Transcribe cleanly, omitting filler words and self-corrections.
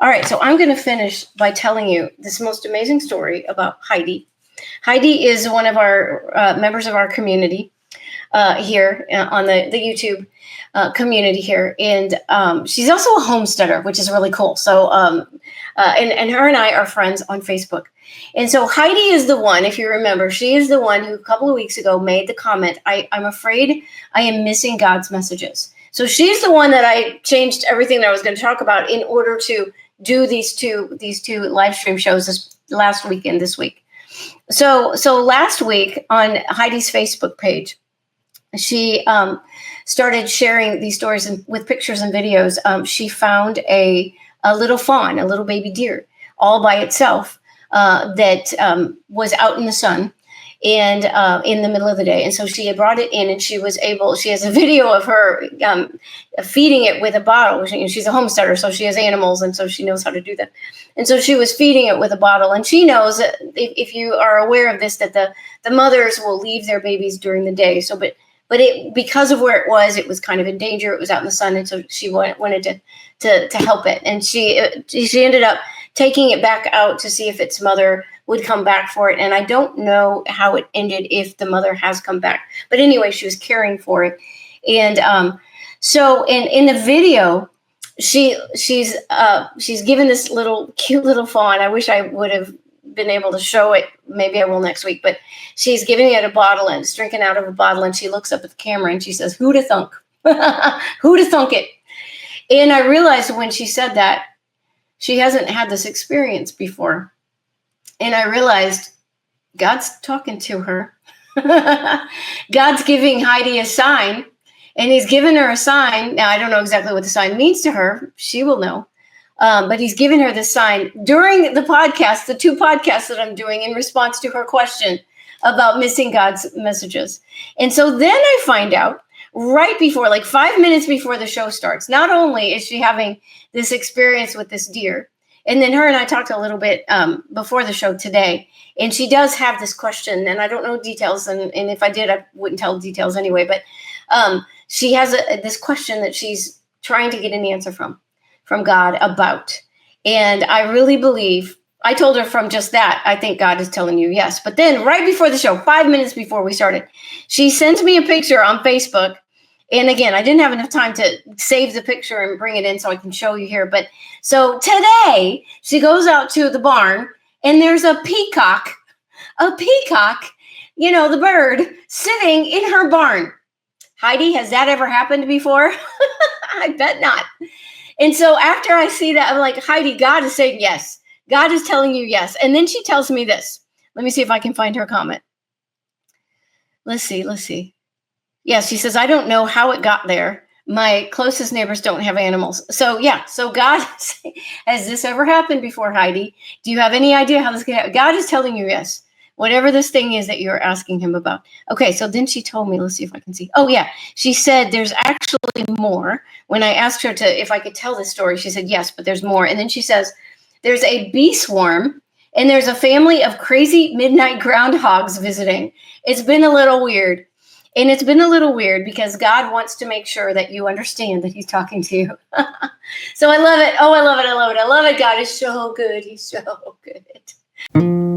All right, so I'm going to finish by telling you this most amazing story about Heidi. Heidi is one of our members of our community here on the YouTube community here. And she's also a homesteader, which is really cool. So, and her and I are friends on Facebook. And so Heidi is the one, if you remember, she is the one who a couple of weeks ago made the comment, I'm afraid I am missing God's messages. So she's the one that I changed everything that I was going to talk about in order to do these two live stream shows last week and this week. So last week on Heidi's Facebook page, she started sharing these stories with pictures and videos. She found a little fawn, a little baby deer, all by itself that was out in the sun and in the middle of the day. And so she had brought it in, and she has a video of her feeding it with a bottle. She's a homesteader, so she has animals, and so she knows how to do that. And so she was feeding it with a bottle. And she knows that if you are aware of this, that the mothers will leave their babies during the day. So, but because of where it was kind of in danger. It was out in the sun, and so she wanted to help it. And she ended up taking it back out to see if its mother would come back for it. And I don't know how it ended, if the mother has come back. But anyway, she was caring for it. And so in the video, she's given this cute little fawn. I wish I would have been able to show it. Maybe I will next week. But she's giving it a bottle, and it's drinking out of a bottle. And she looks up at the camera and she says, "Who'da thunk? Who'da thunk it?" And I realized when she said that, she hasn't had this experience before. And I realized God's talking to her. God's giving Heidi a sign, and he's given her a sign. Now, I don't know exactly what the sign means to her. She will know. But he's given her this sign during the podcast, the 2 podcasts that I'm doing in response to her question about missing God's messages. And so then I find out right before, like 5 minutes before the show starts, not only is she having this experience with this deer, and then her and I talked a little bit before the show today, and she does have this question, and I don't know details, and if I did, I wouldn't tell details anyway, but she has this question that she's trying to get an answer from God about. And I really believe, I told her from just that, I think God is telling you yes. But then right before the show, 5 minutes before we started, she sent me a picture on Facebook. And again, I didn't have enough time to save the picture and bring it in so I can show you here. But so today she goes out to the barn, and there's a peacock, the bird, sitting in her barn. Heidi, has that ever happened before? I bet not. And so after I see that, I'm like, Heidi, God is saying yes. God is telling you yes. And then she tells me this. Let me see if I can find her comment. Let's see. Yes, she says, I don't know how it got there. My closest neighbors don't have animals. So yeah, so God, has this ever happened before, Heidi? Do you have any idea how this could happen? God is telling you yes. Whatever this thing is that you're asking him about. Okay, so then she told me, let's see if I can see. Oh yeah, she said there's actually more. When I asked her if I could tell this story, she said yes, but there's more. And then she says, there's a bee swarm, and there's a family of crazy midnight groundhogs visiting. It's been a little weird. And it's been a little weird because God wants to make sure that you understand that he's talking to you. So I love it. Oh, I love it. I love it. I love it. God is so good. He's so good.